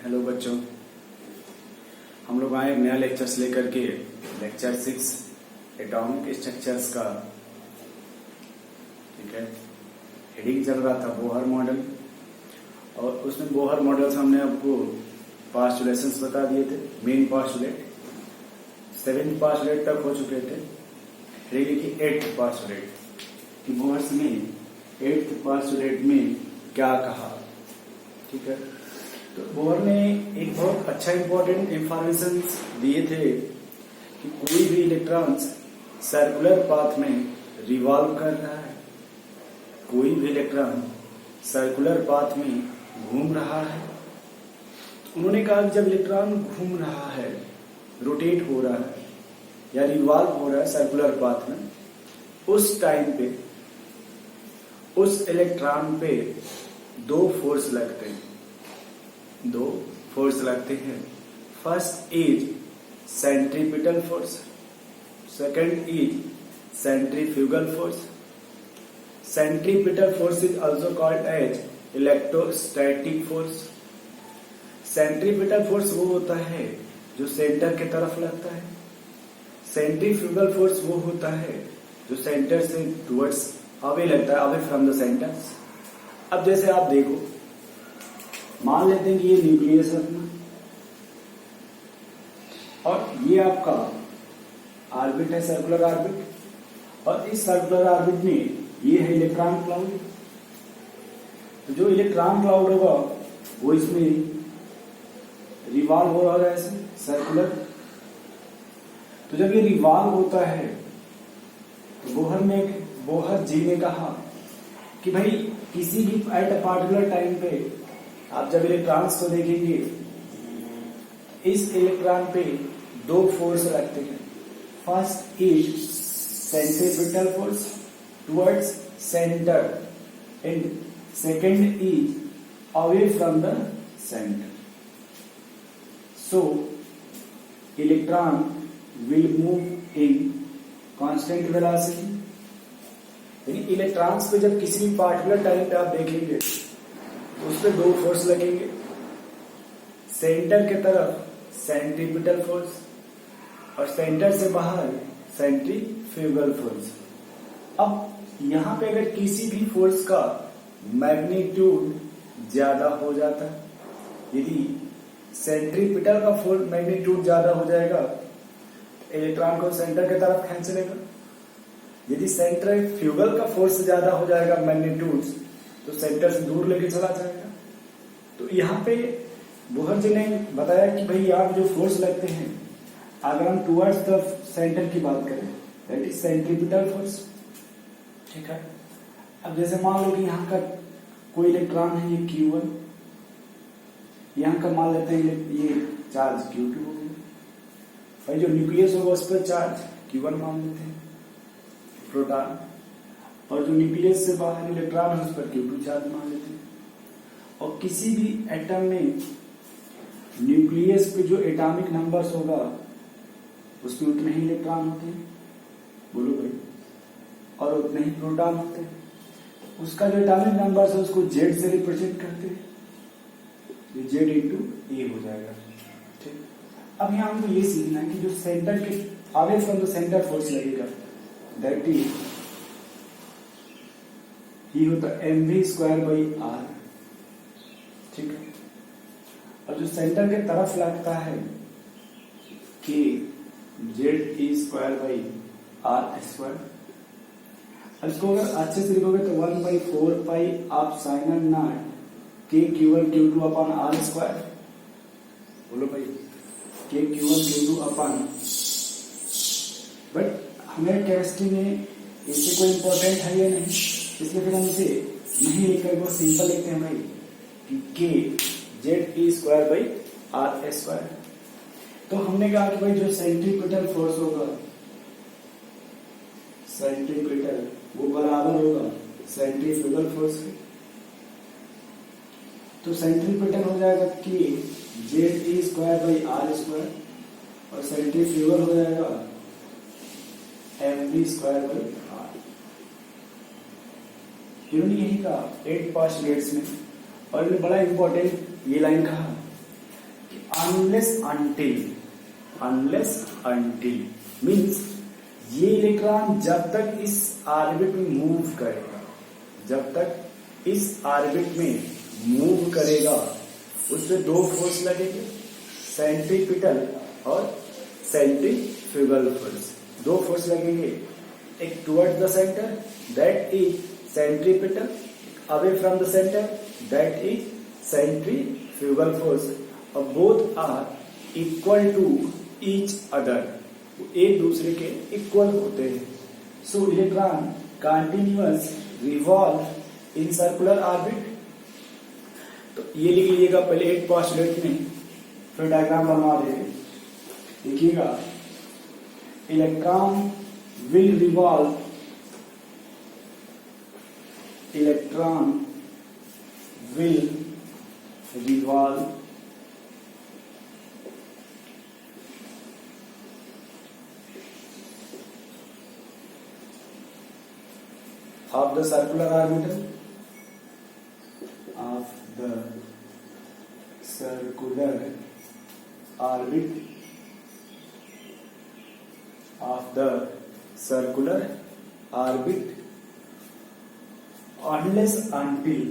Hello बच्चों, हम लोग आए एक नया लेक्चर्स लेकर के लेक्चर 6 एटॉमिक स्ट्रक्चर्स का। ठीक है, हेडिंग चल रहा था बोहर मॉडल, और उसमें बोहर मॉडल से हमने आपको पास्टुलेशंस बता दिए थे। मेन पास्टुलेट 7th पास्टुलेट तक हो चुके थे। हेडिंग की 8th पास्टुलेट कि बोहर्स में 8th पास्टुलेट में क्या कहा। ठीक है, तो बोहर ने एक बहुत अच्छा इंपॉर्टेंट इंफॉर्मेशन दिए थे कि कोई भी इलेक्ट्रॉन्स सर्कुलर पाथ में रिवॉल्व कर रहा है, कोई भी इलेक्ट्रॉन सर्कुलर पाथ में घूम रहा है। उन्होंने कहा कि जब इलेक्ट्रॉन घूम रहा है, रोटेट हो रहा है या रिवॉल्व हो रहा है सर्कुलर पाथ में, उस टाइम पे उस इलेक्ट्रॉन पे दो फोर्स लगते हैं। First is centripetal force, second is centrifugal force. Centripetal force is also called as electrostatic force. Centripetal force वो होता है जो सेंटर की तरफ लगता है। सेंट्रीफ्यूगल फोर्स वो होता है जो सेंटर से टुवर्ड्स अवे लगता है, अवे फ्रॉम द सेंटर। अब जैसे आप देखो, मान लेते हैं कि ये न्यूक्लियस है अपना, और ये आपका ऑर्बिट है, सर्कुलर ऑर्बिट, और इस सर्कुलर ऑर्बिट में ये है इलेक्ट्रॉन क्लाउड। तो जो इलेक्ट्रॉन क्लाउड होगा वो इसमें रिवॉल्व हो रहा है ऐसे सर्कुलर। तो जब ये रिवॉल्व होता है तो बोहर जी ने कहा कि भाई किसी भी एट अ पार्टिकुलर टाइम पे आप जब इलेक्ट्रॉन्स को देखेंगे, इस इलेक्ट्रॉन पे दो फोर्स लगते हैं। First is centripetal force towards centre and second is away from the centre. So electron will move in constant velocity. यानी इलेक्ट्रॉन्स पे जब किसी भी पार्टिकुलर टाइम पे आप देखेंगे तो उस पर दो फोर्स लगेंगे। सेंटर की तरफ सेंट्रीपिटल फोर्स और सेंटर से बाहर सेंट्रीफ्यूगल फोर्स। अब यहां पे अगर किसी भी फोर्स का मैग्नीट्यूड ज्यादा हो जाता है, यदि सेंट्रीपिटल का फोर्स मैग्नीट्यूड ज्यादा हो जाएगा तो इलेक्ट्रॉन को सेंटर की तरफ खींच लेगा। यदि सेंट्रीफ्यूगल का फोर्स ज्यादा हो जाएगा मैग्नीट्यूड, तो सेंटर से दूर लेके चला जाएगा। तो यहाँ पे बोहर जी ने बताया कि भाई आप जो फोर्स लगते हैं, अगर हम टुवर्ड्स द सेंटर की बात करें, दैट इज सेंट्रीपिटल फोर्स। ठीक है, अब जैसे मान लो कि यहाँ का कोई इलेक्ट्रॉन है, ये Q1, यहाँ का मान लेते हैं ये चार्ज Q2 हो गया। भाई जो न्यूक्लियस होगा उस पर चार्ज Q1 मान लेते हैं, प्रोटॉन, और जो न्यूक्लियस से बाहर इलेक्ट्रॉन है उस पर Q2 चार्ज मान लेते हैं। और किसी भी एटम में न्यूक्लियस पे जो एटॉमिक नंबर्स होगा उसमें उतने ही इलेक्ट्रॉन होते हैं, बोलो भाई, और उतने ही प्रोटॉन होते हैं। उसका जो एटॉमिक नंबर्स है उसको Z से रिप्रेजेंट करते हैं, Z इंटू ए हो जाएगा। ठीक, अब यहाँ हमको ये सीखना है कि जो सेंटर के away from the centre force लगेगा, दैट इज ये होता है mv²/r। ठीक है, और जो सेंटर के तरफ लगता है कि ZE²/r²। इसको अगर अच्छे से लिखोगे तो 1/4π आप sign not KQ1 Q2 upon r²। बोलो भाई, KQ1 Q2 अपॉन। बट हमें केमिस्ट्री में इससे कोई इंपॉर्टेंट है या नहीं, इसलिए फिर हम इसे नहीं लिखकर वो सिंपल लिखते हैं भाई कि K ZE²/r²। तो हमने कहा कि भाई जो सेंट्रीपिटल फोर्स होगा, सेंट्रीपिटल वो बराबर होगा सेंट्रीफ्यूगल फोर्स के। तो सेंट्रीपिटल हो जाएगा कि ZE²/r² और सेंट्रीफ्यूगल हो जाएगा mv²/r। इन्होंने यही कहा 8 पास्टुलेट्स में, और इन्होंने बड़ा इंपॉर्टेंट ये लाइन कहा अनलेस अंटिल मीन्स ये इलेक्ट्रॉन जब तक इस ऑर्बिट में मूव करेगा, उसमें दो फोर्स लगेंगे, सेंट्रीपिटल और सेंट्रीफ्यूगल फोर्स। दो फोर्स लगेंगे, एक towards the centre that is centripetal, away from the centre that is centrifugal force, और both are equal to each other, एक दूसरे के इक्वल होते हैं। So electron continuous revolve in circular orbit. तो ये लिख लीजिएगा पहले एक पोस्टुलेट में, फिर डायग्राम बनवा देंगे। देखिएगा, electron will revolve of the circular orbit unless until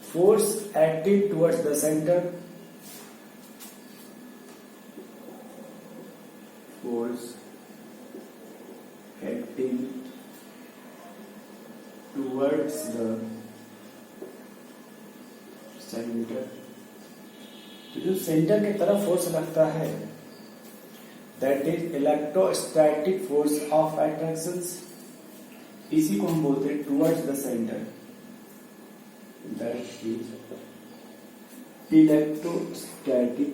force acting towards the center, force acting towards the center, तो जो सेंटर की तरफ फोर्स लगता है that is electrostatic force of attraction, इसी को हम बोलते हैं towards the centre, that is electrostatic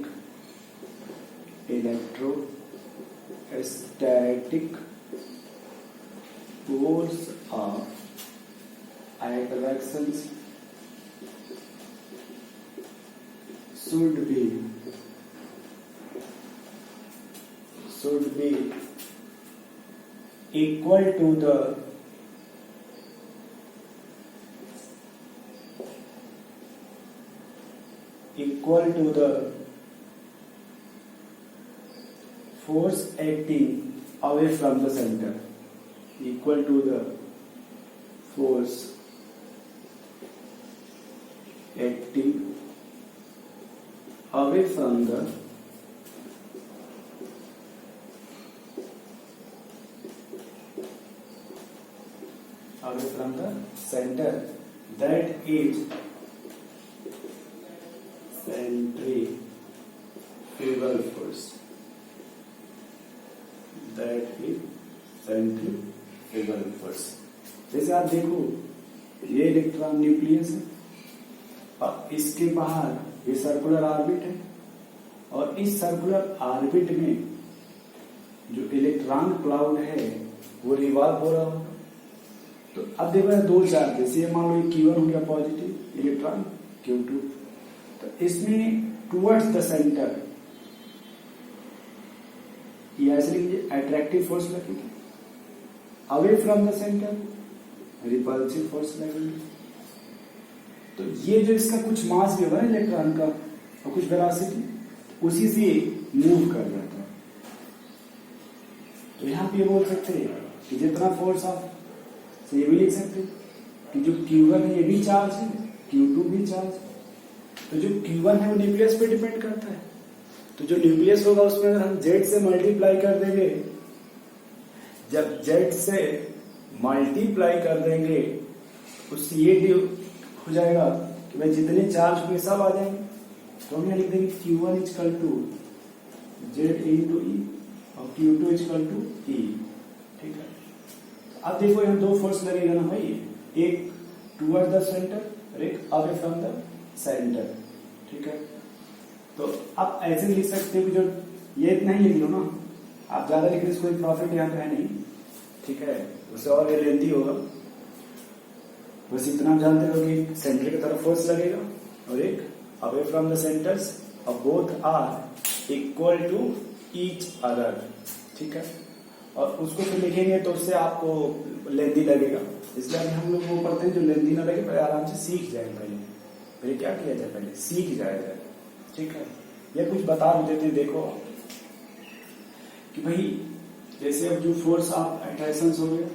force of attraction should be equal to the force acting away from the center, equal to the force acting away from the center, that is centrifugal force, जैसे आप देखो, ये electron nucleus है और इसके बाहर ये circular orbit है, और इस सर्कुलर ऑर्बिट में जो इलेक्ट्रॉन क्लाउड है वो रिवॉल्व हो रहा होगा। तो अब देखो दो चार्ज, जैसे मान लो Q1 हो गया पॉजिटिव इलेक्ट्रॉन, Q2, तो इसमें टुवर्ड्स द सेंटर ये ऐसे लिखिए अट्रैक्टिव फोर्स लगेगी, away from the centre repulsive force लगेगी। तो ये जो इसका कुछ मास भी होगा ना इलेक्ट्रॉन का और कुछ वेलोसिटी, उसी से मूव कर जाता है। तो यहाँ पे बोल सकते हैं कि जितना फोर्स ऑफ, तो ये भी लिख सकते हैं कि जो Q1 है ये भी चार्ज है, Q2 भी चार्ज है। तो जो Q1 है वो न्यूक्लियस पे डिपेंड करता है, तो जो न्यूक्लियस होगा उसमें अगर हम Z से मल्टीप्लाई कर देंगे, जब Z से मल्टीप्लाई कर देंगे उससे ये हो जाएगा कि भाई जितने चार्ज हुए सब आ जाएंगे। तो हम यहाँ लिख देंगे Q1 equal to Z into e और Q2 इक्वल टू ई। ठीक है, अब देखो यहाँ दो फोर्स लगेगा ना भाई, एक टुवर्ड द सेंटर और एक अवे फ्रॉम द सेंटर। ठीक है, तो आप ऐसे लिख सकते हो कि जो ये इतना ही लिख लो ना, आप ज्यादा लिखने से कोई प्रॉफिट यहाँ पे है नहीं। ठीक है, उससे और ये लेंथी होगा, बस इतना जानते हो कि सेंटर की तरफ फोर्स लगेगा और एक अवे फ्रॉम द सेंटर्स, और both are equal to each other. ठीक है, और उसको फिर लिखेंगे तो उससे आपको लेंदी लगेगा, इसलिए अभी हम लोग वो पढ़ते हैं जो लेंदी ना लगे, पहले आराम से सीख जाए। पहले क्या किया जाए, पहले सीख जाया जाए। ठीक है, ये कुछ बता भी देते हैं। देखो कि भाई जैसे अब जो फोर्स ऑफ अट्रैक्शन हो गया,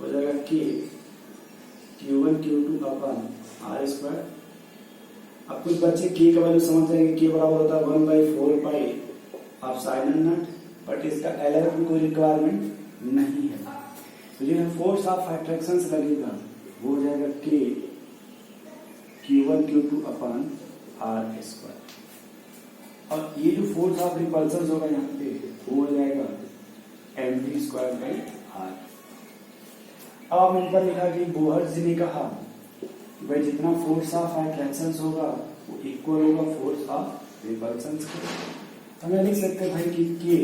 हो जाएगा के Q1 Q2 अपन आर स्क्वायर। अब कुछ बच्चे के का वैल्यू समझ जाएंगे, के बराबर होता है 1/4 पाई ऑफ साइन नॉट, बट इसका एलर की कोई रिक्वायरमेंट नहीं है। तो जो फोर्स ऑफ अट्रैक्शन लगेगा वो हो जाएगा के Q1 Q2 अपन आर स्क्वायर, और ये जो फोर्स ऑफ रिपल्सन होगा यहाँ पे वो हो जाएगा mv स्क्वायर बाई आर। अब आपने ऊपर लिखा कि बोहर जी ने कहा कि भाई जितना फोर्स ऑफ अट्रैक्शन होगा वो इक्वल होगा फोर्स ऑफ रिपल्सन के। तो हमें लिख सकते हैं भाई कि के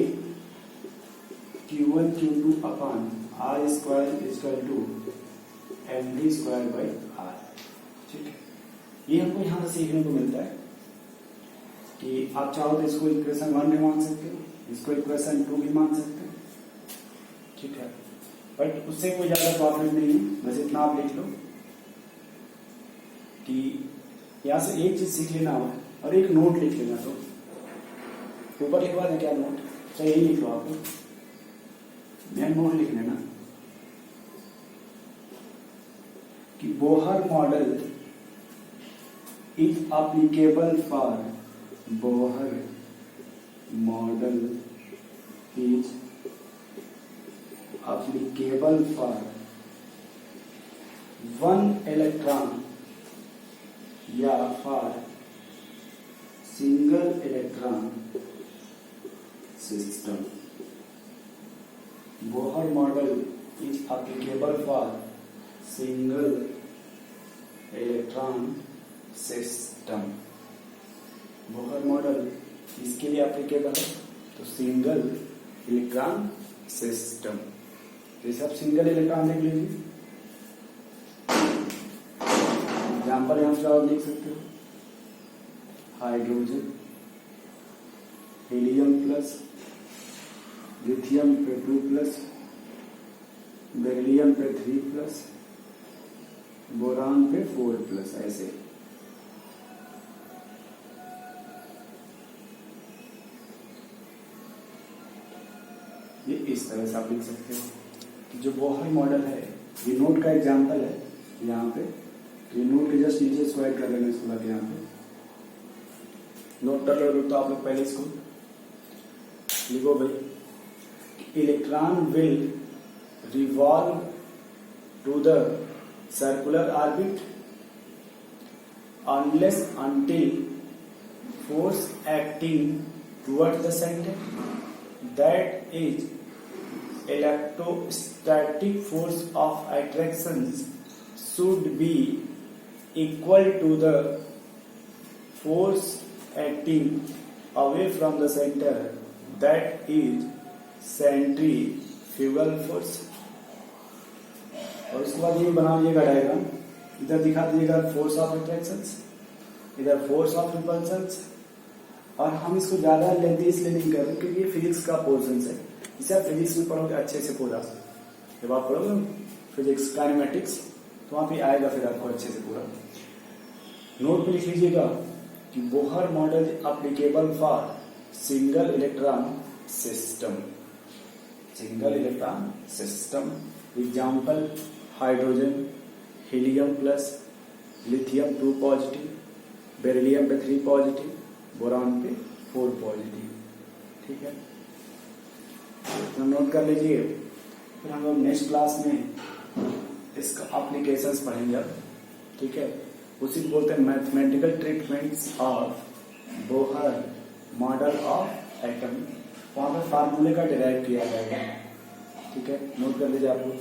Q1 Q2 अपन R square equal to mv square by R. ठीक है, ये हमको यहाँ से सीखने को मिलता है कि आप चाहो तो इसको इक्वेशन 1 भी मान सकते हो, इसको इक्वेशन 2 भी मान सकते हो। ठीक है, बट उससे कोई ज्यादा प्रॉब्लम नहीं है, बस इतना आप लिख लो कि यहाँ से एक चीज सीख लेना हो और एक नोट लिख लेना। तो ऊपर लिखवा दें क्या नोट, चाहे यही लिख लो आप लोग, मैं नोट लिख लेना कि Bohr model is applicable for Bohr model is applicable for one electron या for single electron system। Bohr model is applicable for single electron system. Bohr model इसके लिए एप्लीकेबल है, तो सिंगल इलेक्ट्रॉन सिस्टम। जैसे आप सिंगल इलेक्ट्रॉन देख लीजिए, example यहां से आप लिख सकते हो, हाइड्रोजन हीलियम प्लस, लिथियम पे 2 प्लस, बेरिलियम पे 3 प्लस, बोरान पे 4 प्लस, ऐसे। ये इस तरह से आप लिख सकते हो कि जो बोहर मॉडल है, ये नोट का एग्जांपल है यहाँ पे, ये नोट के जस्ट नीचे स्क्वायर कर लेना इसको लगे, यहाँ पे नोट कर लो। तो आप लोग पहले इसको लिखो भाई, electron will revolve to the circular orbit unless until force acting towards the center, that is electrostatic force of attraction should be equal to the force acting away from the center, that is centrifugal force। और उसके बाद ये बना लीजिएगा diagram, इधर दिखा दीजिएगा force of attraction, इधर फोर्स ऑफ रिपल्सन। और हम इसको ज्यादा लेंथी इसलिए नहीं कर रहे क्योंकि ये फिजिक्स का पोर्शन है, इसे आप फिजिक्स में पढ़ोगे अच्छे से पूरा। जब आप पढ़ोगे फिजिक्स काइनेमेटिक्स तो वहां पे आएगा फिर आपको अच्छे से पूरा। नोट पे लिख लीजिएगा कि Bohr model applicable for single electron system. Single electron system example hydrogen helium plus, lithium 2 positive, beryllium पे 3 पॉजिटिव, बोरान पे 4 पॉजिटिव। ठीक है, तो नोट कर लीजिए। फिर हम लोग नेक्स्ट क्लास में इसका एप्लीकेशंस पढ़ेंगे। ठीक है, उसी को बोलते हैं mathematical treatments of Bohr model of atom. वहां पर फार्मूले का डिराइव किया जाएगा। ठीक है, नोट कर लीजिए आप लोग।